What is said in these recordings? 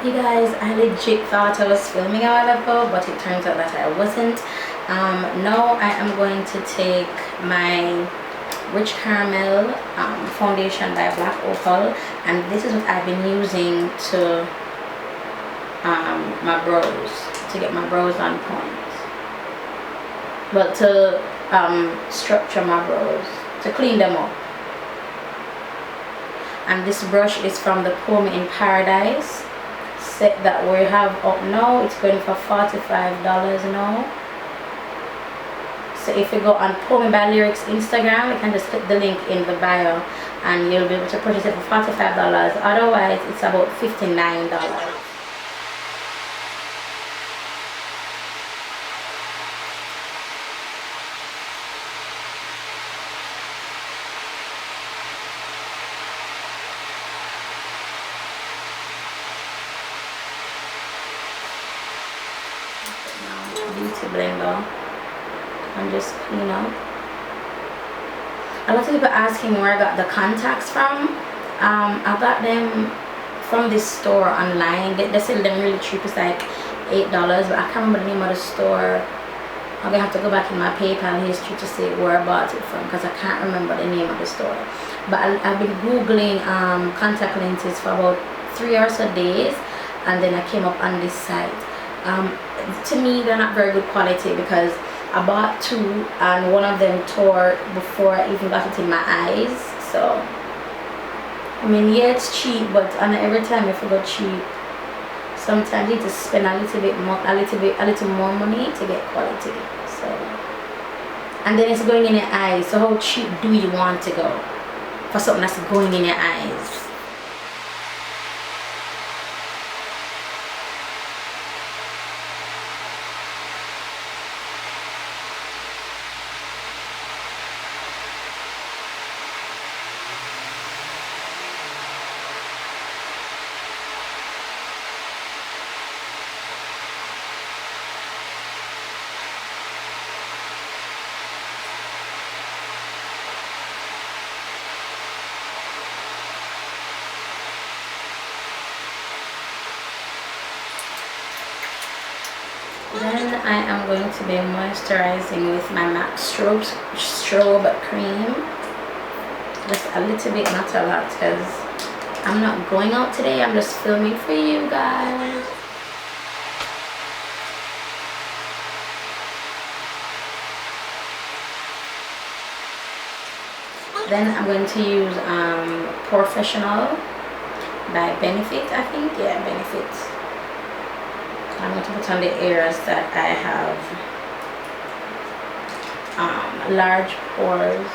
You guys, I legit thought I was filming a while ago, but it turns out that I wasn't. Now I am going to take my Rich Caramel foundation by Black Opal, and this is what I've been using to my brows, to get my brows on point. Well, to structure my brows, to clean them up. And this brush is from the Comb in Paradise set that we have up now. It's going for $45 now. So if you go on Poem by Lyrics Instagram, you can just click the link in the bio and you'll be able to purchase it for $45. Otherwise, it's about $59. Beauty blender and just clean up. A lot of people asking where I got the contacts from. I got them from this store online. They sell them really cheap. It's like $8, but I can't remember the name of the store. I'm gonna have to go back in my PayPal history to see where I bought it from, because I can't remember the name of the store. But I've been googling contact lenses for about 3 or so days, and then I came up on this site. To me, they're not very good quality, because I bought 2 and one of them tore before I even got it in my eyes. So I mean, yeah, it's cheap, but every time if you go cheap, sometimes you need to spend a little more money to get quality. So, and then it's going in your eyes. So how cheap do you want to go for something that's going in your eyes? Then I am going to be moisturizing with my MAC strobe cream. Just a little bit, not a lot, because I'm not going out today. I'm just filming for you guys. Then I'm going to use Professional by Benefit, I think. Yeah, Benefit. I'm going to put on the areas that I have large pores.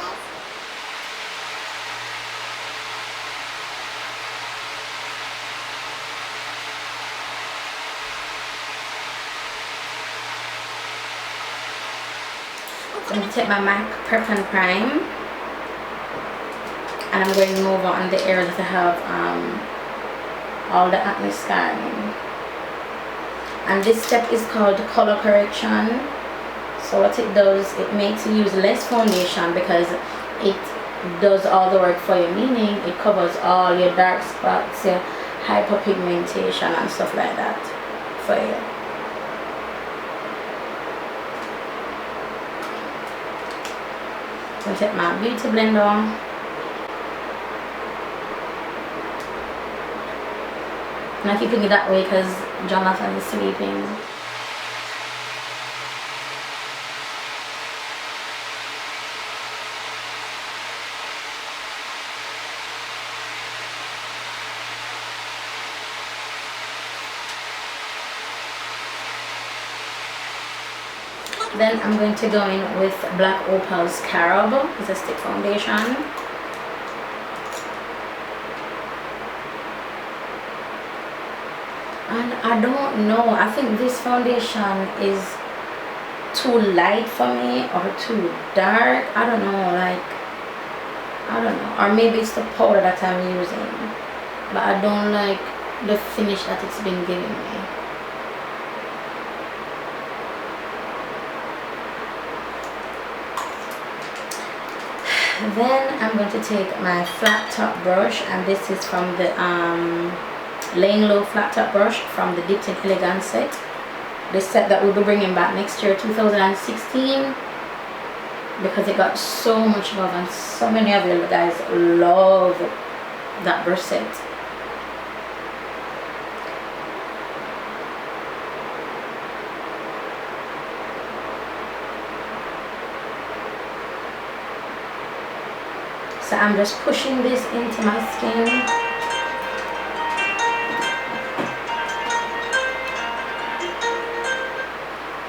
So I'm going to take my MAC Prep and Prime, and I'm going over on the areas that I have all the acne scarring. And this step is called color correction. So what it does, it makes you use less foundation because it does all the work for you, meaning it covers all your dark spots, your hyperpigmentation and stuff like that for you. So I take my beauty blender. And I'm keeping it that way because Jonathan is sleeping. Then I'm going to go in with Black Opal's Carob. It's a stick foundation. And I don't know, I think this foundation is too light for me or too dark. I don't know, like, I don't know. Or maybe it's the powder that I'm using, but I don't like the finish that it's been giving me. Then I'm going to take my flat top brush, and this is from the Laying Low flat top brush from the Dipped in Elegance set. This set that we'll be bringing back next year, 2016, because it got so much love and so many of you guys love that brush set. So I'm just pushing this into my skin.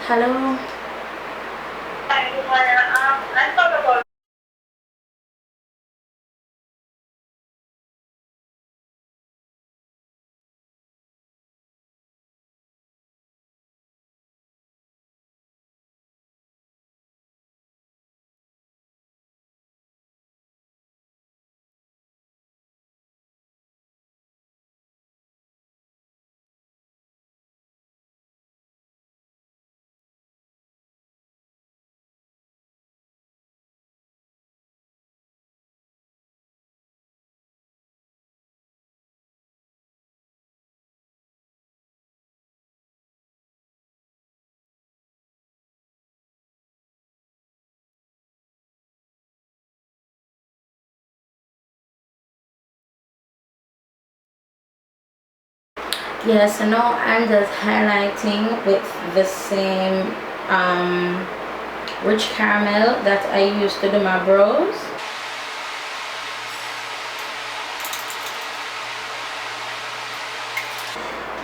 Hello? I thought about Yeah, so now I'm just highlighting with the same rich caramel that I used to do my brows.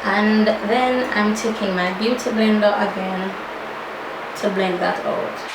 And then I'm taking my beauty blender again to blend that out.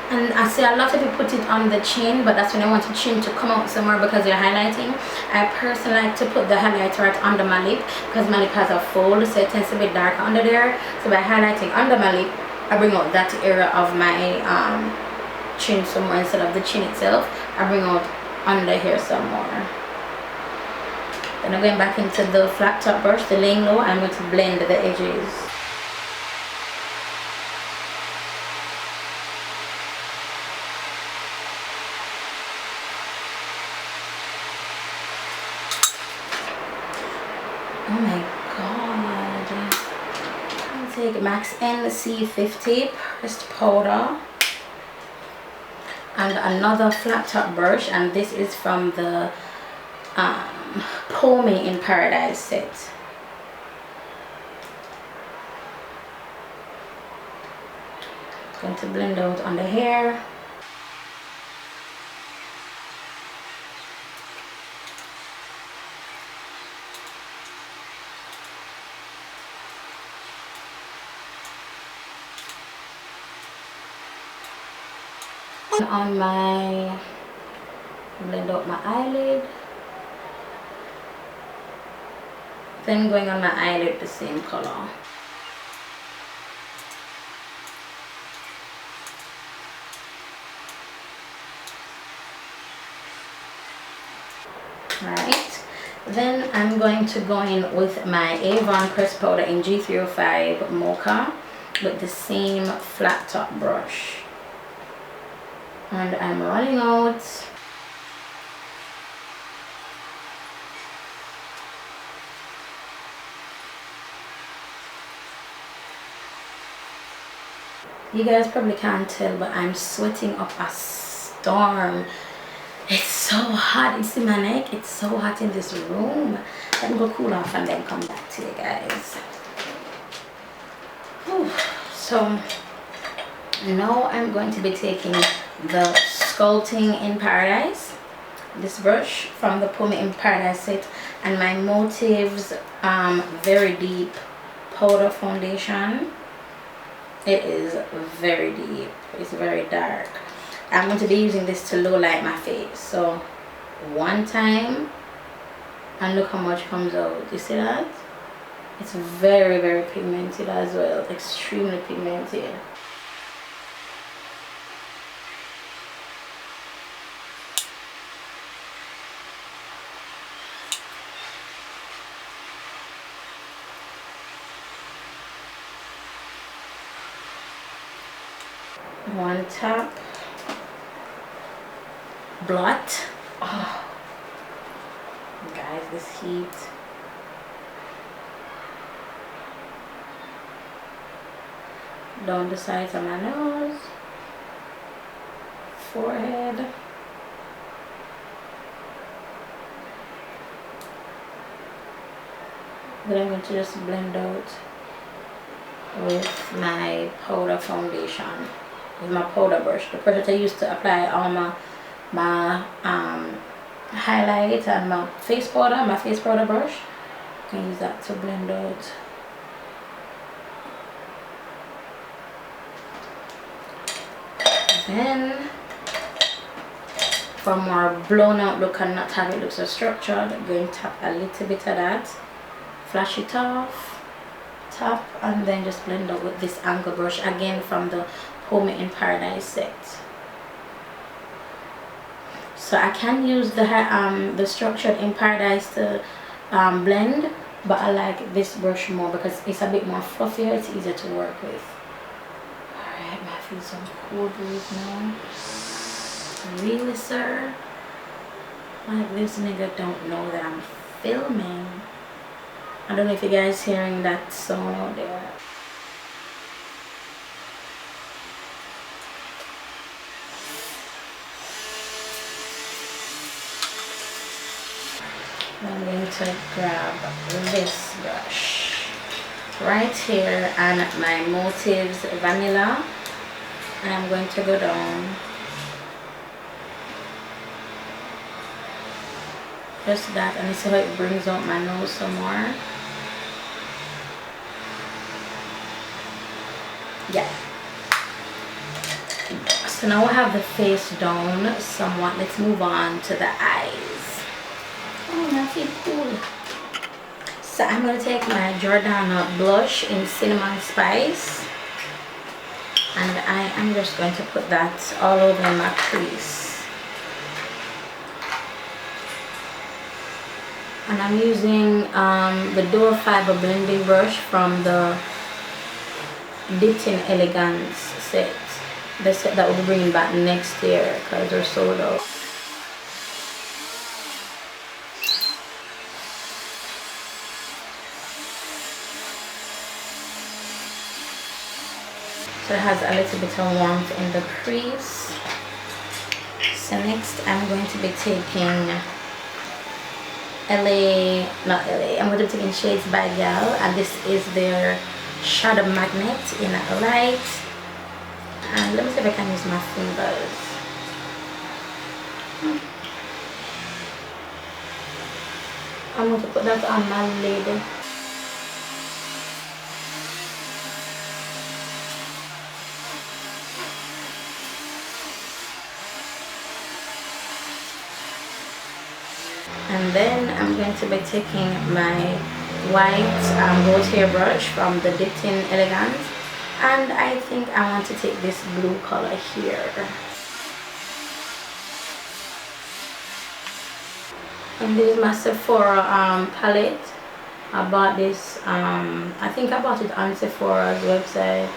And I see a lot of people put it on the chin, but that's when I want the chin to come out somewhere because you're highlighting. I personally like to put the highlighter right under my lip because my lip has a fold, so it tends to be darker under there. So by highlighting under my lip, I bring out that area of my chin somewhere instead of the chin itself. I bring out under here some more. Then I'm going back into the flat top brush, the Laying Low. I'm going to blend the edges. Oh my god. I'll take Max NC50 pressed powder and another flat top brush, and this is from the Pull Me in Paradise set. Going to blend out on the hair. On my, blend out my eyelid, then going on my eyelid the same color. Right, then I'm going to go in with my Avon pressed powder in G305 Mocha with the same flat top brush. And I'm running out. You guys probably can't tell, but I'm sweating up a storm. It's so hot. It's in my neck. It's so hot in this room. Let me go cool off and then come back to you guys. Whew. So now I'm going to be taking the Sculpting in Paradise, this brush from the Pull Me in Paradise set, and my Motives Very Deep powder foundation. It is very deep. It's very dark. I'm going to be using this to low light my face. So one time, and look how much comes out. You see that? It's very, very pigmented as well, extremely pigmented. One tap, blot. Oh, guys, this heat. Down the sides of my nose, forehead, then I'm going to just blend out with my powder foundation with my powder brush, the brush that I used to apply all my highlight and my face powder brush. I can use that to blend out. Then for more blown out look and not have it look so structured, I'm going to tap a little bit of that, flash it off, tap, and then just blend out with this angle brush again from the Home in Paradise set. So I can use the structured in Paradise to blend, but I like this brush more because it's a bit more fluffier, it's easier to work with. Alright, I feel some cool breeze now. Really, sir? Like, this nigga don't know that I'm filming. I don't know if you guys hearing that sound out there. I'm going to grab this brush right here and my Motives Vanilla, and I'm going to go down just that, and see how it brings out my nose some more. Yeah. So now I have the face down somewhat. Let's move on to the eyes. Oh, that feels cool. So I'm going to take my Jordana blush in Cinnamon Spice, and I am just going to put that all over my crease. And I'm using the Dual Fiber blending brush from the Dipped in Elegance set. The set that we'll be bringing back next year because they're sold out. So it has a little bit of warmth in the crease. So next I'm going to be taking I'm going to be taking Shades by Gal, and this is their Shadow Magnet in a light. And let me see if I can use my fingers. I'm going to put that on my lid. And then I'm going to be taking my white gold hair brush from the Dipped in Elegance, and I think I want to take this blue color here. And this is my Sephora palette. I bought this, I think I bought it on Sephora's website,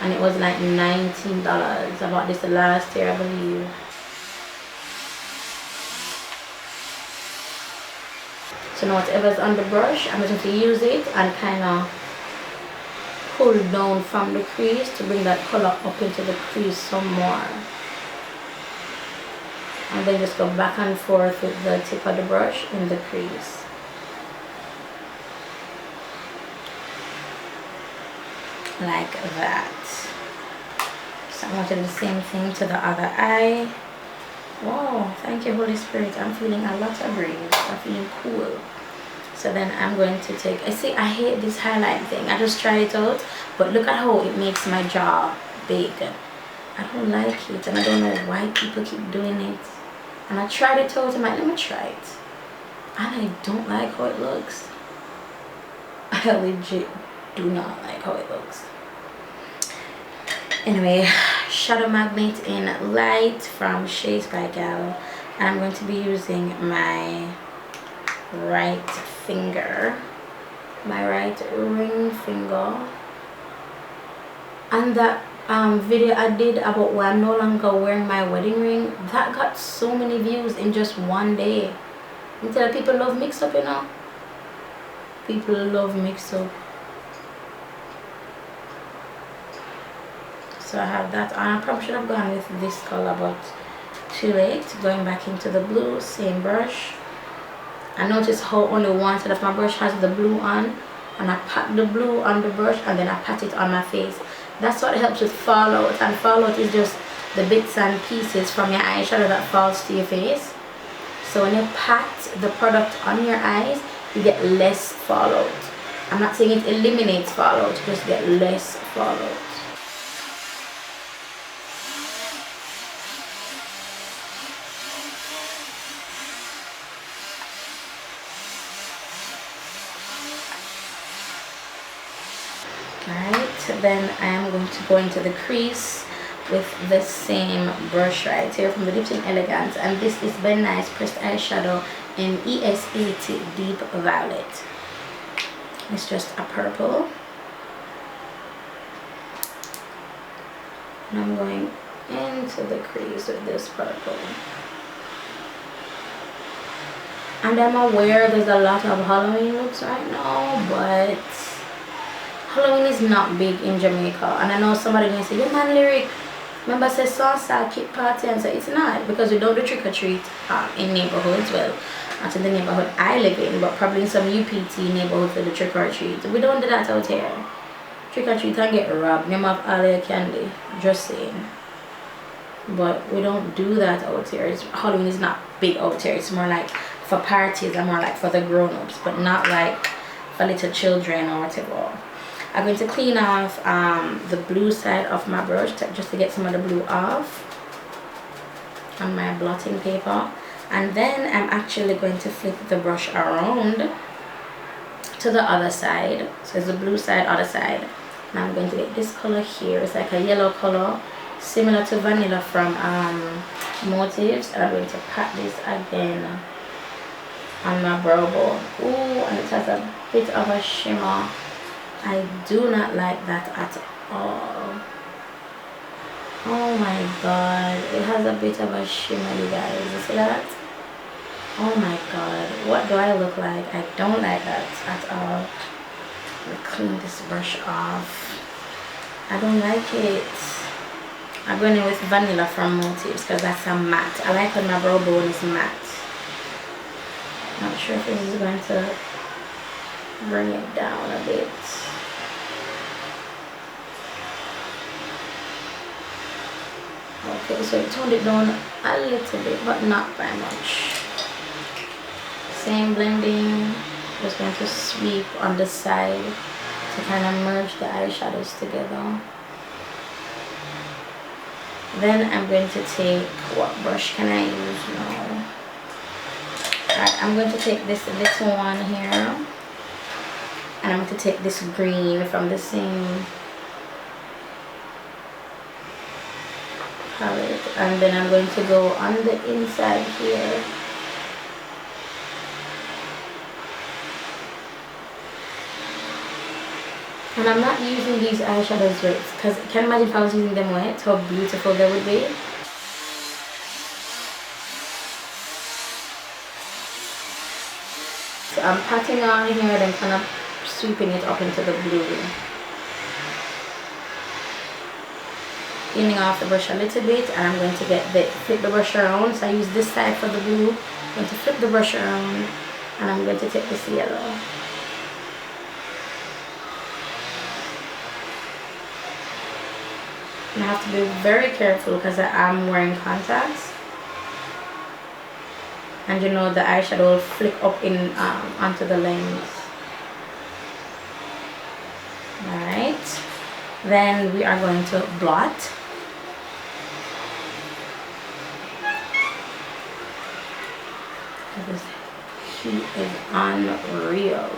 and it was like $19. I bought this last year, I believe. So now whatever's on the brush, I'm going to use it and kind of pull down from the crease to bring that color up into the crease some more. And then just go back and forth with the tip of the brush in the crease. Like that. So I'm going to do the same thing to the other eye. Wow, thank you, Holy Spirit. I'm feeling a lot of breeze. I'm feeling cool. So then I'm going to take, I hate this highlight thing. I just tried it out, but look at how it makes my jaw big. I don't like it, and I don't know why people keep doing it. And I tried it out, I'm like, let me try it. And I don't like how it looks. I legit do not like how it looks. Anyway, Shadow Magnet in Light from Shades by Gal. And I'm going to be using my right finger, my right ring finger. And that video I did about why I'm no longer wearing my wedding ring, that got so many views in just one day. You tell people love mix up, you know. People love mix up. So I have that on. I probably should have gone with this color, but too late. Going back into the blue, same brush. I notice how only one side of my brush has the blue on, and I pat the blue on the brush and then I pat it on my face. That's what helps with fallout, and fallout is just the bits and pieces from your eyeshadow that falls to your face. So when you pat the product on your eyes, you get less fallout. I'm not saying it eliminates fallout, you just get less fallout. Alright, then I am going to go into the crease with the same brush right here from the Dips in Elegance, and this is Ben Nice Pressed Eyeshadow in ES80 Deep Violet. It's just a purple, and I'm going into the crease with this purple. And I'm aware there's a lot of Halloween looks right now, but Halloween is not big in Jamaica. And I know somebody going to say, "Yeah man, Lyric, remember say salsa, kid party," and so it's not, because we don't do trick-or-treat in neighborhoods. Well, not in the neighborhood I live in, but probably in some UPT neighborhood for the trick-or-treat. We don't do that out here. Trick-or-treat and get robbed. Name of all your candy. Just saying. But we don't do that out here. Halloween is not big out here. It's more like for parties and more like for the grown-ups, but not like for little children or whatever. I'm going to clean off the blue side of my brush just to get some of the blue off on my blotting paper. And then I'm actually going to flip the brush around to the other side. So it's the blue side, other side. And I'm going to get this color here. It's like a yellow color, similar to Vanilla from Motives. And I'm going to pat this again on my brow bone. Ooh, and it has a bit of a shimmer. I do not like that at all. Oh my god, it has a bit of a shimmer, you guys. You see that? Oh my god, what do I look like? I don't like that at all. Let me clean this brush off. I don't like it. I'm going in with Vanilla from Motives because that's a matte. I like when my brow bone is matte. Not sure if this is going to bring it down a bit. Okay, so I toned it down a little bit, but not by much. Same blending, just going to sweep on the side to kind of merge the eyeshadows together. Then I'm going to take, what brush can I use now? Alright, I'm going to take this little one here, and I'm going to take this green from the same palette, and then I'm going to go on the inside here. And I'm not using these eyeshadows wet, because I can imagine if I was using them wet, how beautiful they would be. So I'm patting on here, then kind of sweeping it up into the blue. Cleaning off the brush a little bit, and I'm going to flip the brush around. So I use this side for the blue. I'm going to flip the brush around, and I'm going to take this yellow. And I have to be very careful because I am wearing contacts, and you know the eyeshadow will flick up in onto the lens. Alright, then we are going to blot. This heat is unreal.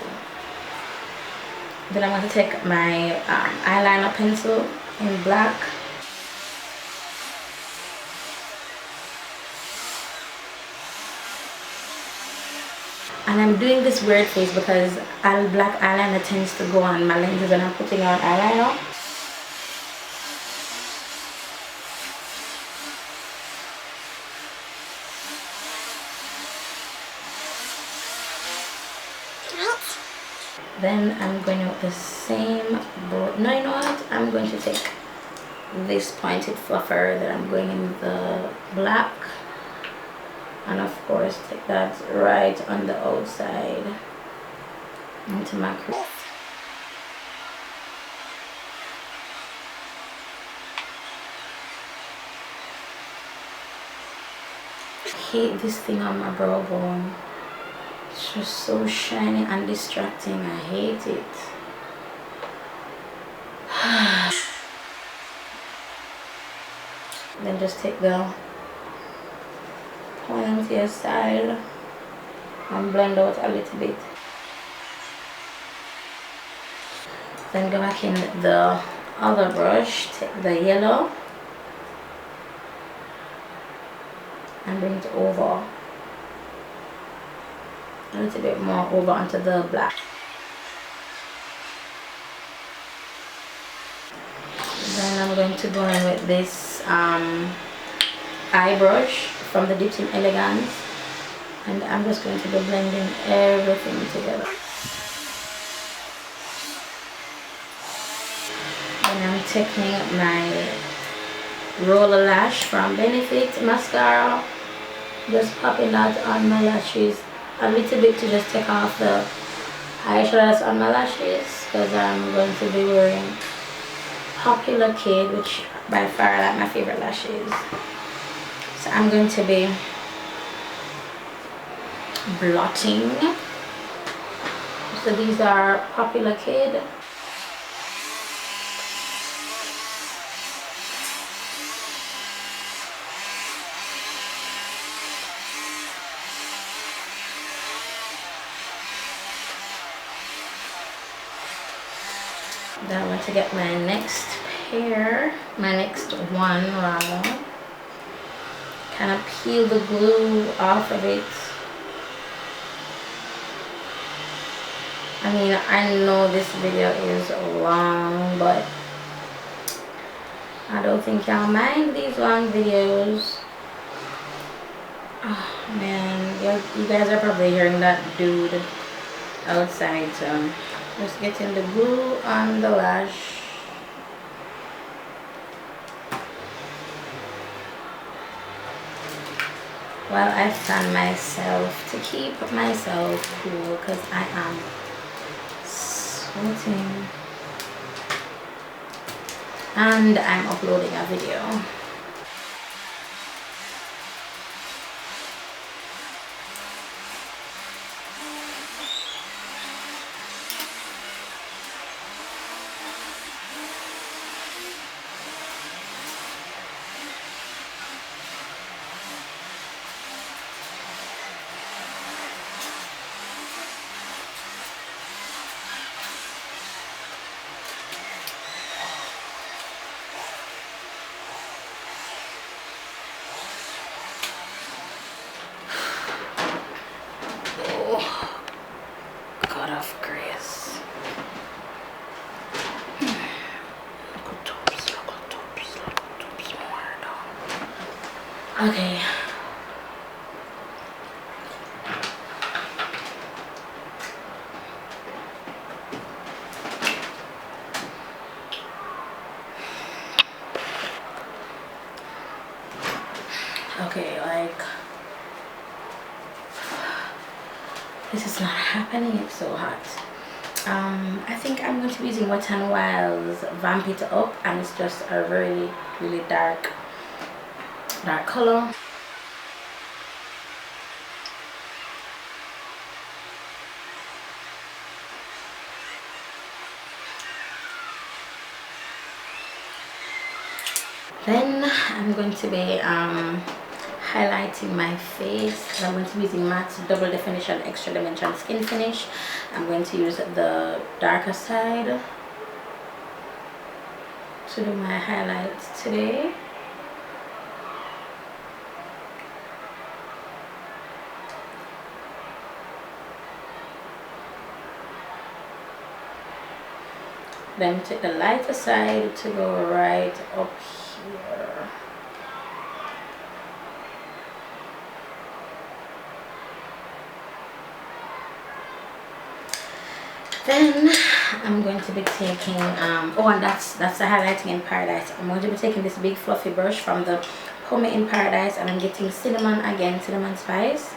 Then I'm going to take my eyeliner pencil in black. And I'm doing this weird face because black eyeliner tends to go on my lenses when I'm putting on eyeliner. Then I'm going with the same broad. No, you know what? I'm going to take this pointed fluffer that I'm going in the black. And of course, take that right on the outside into my crease. I hate this thing on my brow bone. It's just so shiny and distracting. I hate it. Then just take the pointier side and blend out a little bit. Then go back in the other brush, take the yellow and bring it over a little bit more over onto the black. Then I'm going to go in with this eye brush from the Dips in Elegance, and I'm just going to be blending everything together. Then I'm taking my Roller Lash from Benefit mascara, just popping that on my lashes a little bit to just take off the eyeshadows on my lashes, because I'm going to be wearing Popular Kid, which by far are like my favorite lashes. So I'm going to be blotting. So these are Popular Kid. Then I'm going to get my next one rather. Kind of peel the glue off of it. I mean, I know this video is long, but I don't think y'all mind these long videos. Oh man, you guys are probably hearing that dude outside, so just getting the glue on the lash. While I fan myself to keep myself cool, because I am sweating. And I'm uploading a video. Okay. Okay, like, this is not happening, it's so hot. I think I'm going to be using Wet n Wild's Vamp It Up, and it's just a really, really dark color. Then I'm going to be highlighting my face. I'm going to be using matte double definition extra dimension skin finish. I'm going to use the darker side to do my highlights today. Then take the lighter side to go right up here. Then I'm going to be taking oh, and that's the highlighting in paradise. I'm going to be taking this big fluffy brush from the Homie in Paradise, and I'm getting cinnamon again, cinnamon spice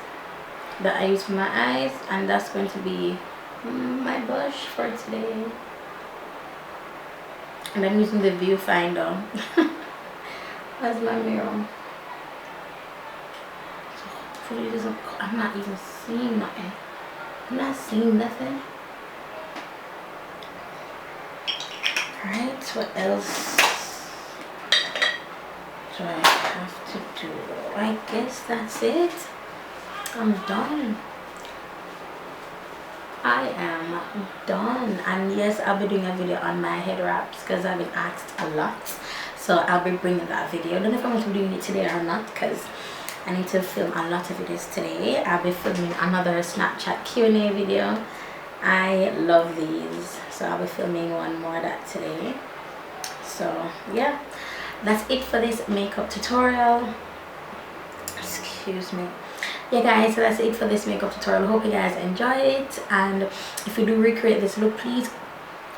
that I use for my eyes, and that's going to be my blush for today. And I'm using the viewfinder as my mirror. So hopefully it doesn't, I'm not even seeing nothing. I'm not seeing nothing. Alright, what else do I have to do? I guess that's it. I'm done. I am done. And yes, I'll be doing a video on my head wraps because I've been asked a lot, so I'll be bringing that video. I don't know if I'm going to be doing it today or not because I need to film a lot of videos today. I'll be filming another Snapchat Q&A video. I love these, so I'll be filming one more of that today. So yeah, that's it for this makeup tutorial. Excuse me. Yeah guys, so that's it for this makeup tutorial. Hope you guys enjoyed it, and if you do recreate this look, please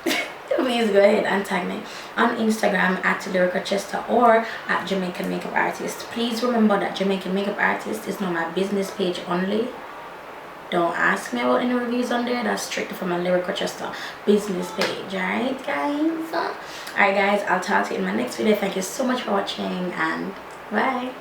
please go ahead and tag me on Instagram at Rochester or at Jamaican Makeup Artist. Please remember that Jamaican Makeup Artist is not my business page only. Don't ask me about any reviews on there. That's strictly from my Rochester business page. Alright guys, I'll talk to you in my next video. Thank you so much for watching, and bye.